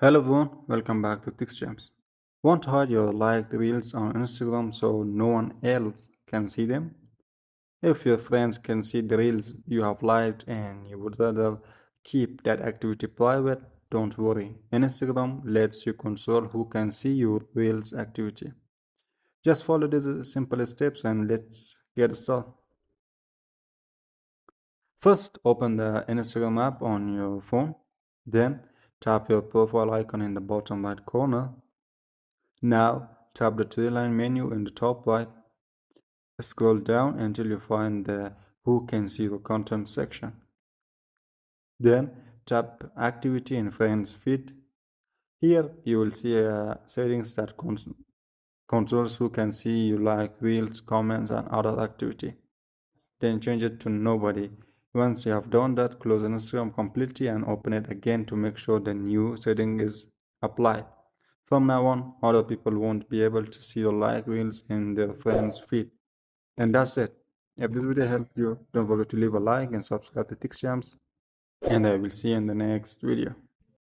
Hello everyone, welcome back to Tix Gems. Want to hide your liked reels on Instagram so no one else can see them? If your friends can see the reels you have liked and you would rather keep that activity private, don't worry. Instagram lets you control who can see your reels activity. Just follow these simple steps and let's get started. First, open the Instagram app on your phone. Then, tap your profile icon in the bottom right corner. Now, tap the three-line menu in the top right. Scroll down until you find the Who Can See Your Content section. Then, tap Activity in Friends Feed. Here, you will see settings that controls who can see you like reels, comments, and other activity. Then change it to nobody. Once you have done that, close Instagram completely and open it again to make sure the new setting is applied. From now on, other people won't be able to see your like reels in their friends' feed. And that's it. If this video helped you, don't forget to leave a like and subscribe to TixJams. And I will see you in the next video.